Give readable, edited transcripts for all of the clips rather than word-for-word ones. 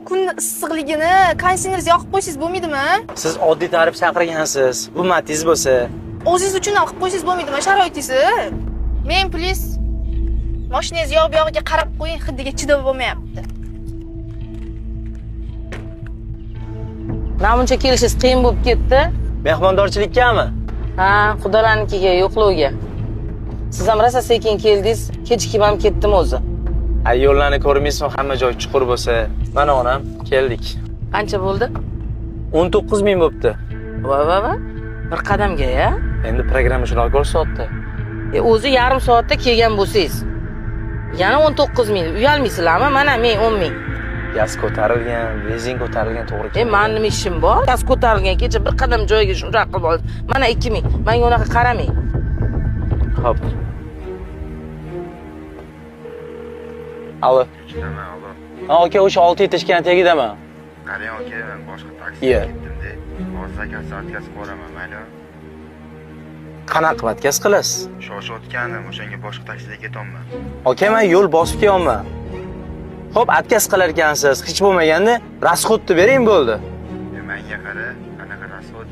Kun issiqligini konditsioner yoqib qo'ysangiz bo'lmaydimi? Siz oddiy tarif chaqirgansiz. Bu Matiz bo'lsa. O'zingiz uchun ham qilib qo'ysangiz bo'lmaydimi sharoitingizni? Men plyus mashinangiz yoq bu yog'iga qarab qo'ying, hidiga chidab bo'lmayapti. Namuncha kelishingiz qiyin bo'lib ketdi. Mehmondorchilikami? Ha, xudolarnikiga, yo'qlovga. Siz ham rosa sekin keldingiz, kechikib ham ketdim o'zi. Ay yo'llarni ko'rmaysizmi, hamma joy chuqur bo'lsa. Mana onam, keldik. Qancha bo'ldi? 19 ming bo'pti. Va. Bir qadamga-ya. Endi programma shunaqa ko'rsatdi. O'zi yarim soatda kelgan bo'lsangiz. Yana 19 ming. Uyalmaysizlarmi? Mana men 10 ming. Gaz ko'tarilgan, benzin ko'tarilgan, to'g'ri keldi. Men nima ishim bor? Gaz ko'tarilgan kecha bir qadam joyiga shuncha qilib oldim. Mana 2 ming. Menga unaqa qaramang. Xo'p. Alo. Ha, aka, o'sha 6 yetishgan tegidaman. Qarang aka, men boshqa taksiga Iya. ketdim-da. Hozir zakaz o'tkazib boraman, mayli. Qanaqa qilib o'tkaz qilasiz? Shoshayotganim, o'shanga boshqa taksida ketyapman. Aka, men yo'l bosib kelyapman. Xo'p, o'tkaz qilar ekansiz. Hech bo'lmaganda rasxodni bering bo'ldi. Menga qara, qanaqa rasxod?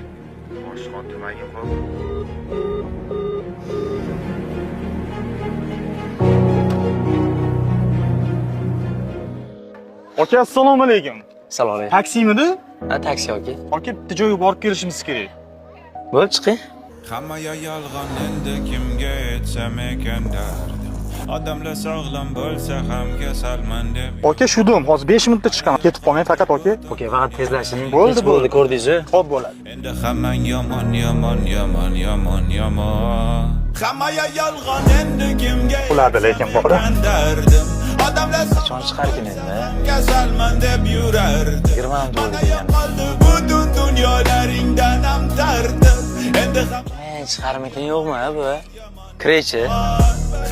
Boshqa otmagin xo'p. Aka, assalomu alaykum. Salom alaykum. Taksimidi? Ha, taksi yoki. Aka, bitta joyga borib kelishimiz kerak. Bo'l, chiqing. Hammaga yolg'on endi kimga aytsam ekan dardim. Odamlar sog'lom bo'lsa ham kasalman deb. Aka, shudim, hozir 5 minutda chiqaman. Ketib qolmang faqat, aka. Aka, faqat tezlashing. Bo'ldi, bo'ldi. Ko'rdingiz-ku? Xo'p bo'ladi. Endi hammang yomon. Hammaga yolg'on endi kimga Ularda lekin bor. dardim. Odamlar Qachon chiqarkin endi? kasalman deb yurardi. 20 ham to'g'ri Mana degan. yo'qoldi butun dunyolaringdan ham dardim. Endi Chiqarmakin yo'qmi, bu? Kiraychi.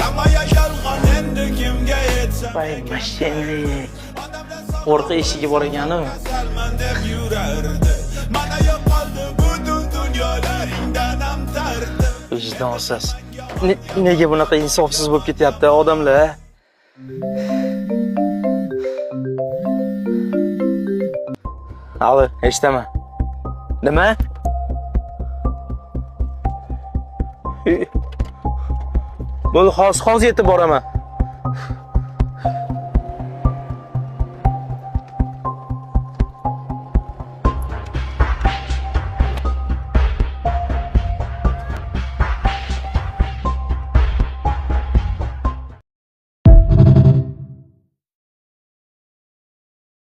hammaga yolg'on endi kimga aytsam Voy, mashinalik. Orqa eshigi bor ekan-ku. kasalman deb yurardi. Mana yo'qoldi butun dunyolaringdan ham dardim. Vijdonsiz. Nega bunaqa insofsiz bo'lib ketyapti odamlar? Alo, eshitaman. Nima? Bo'ldi, hozir yetib boraman.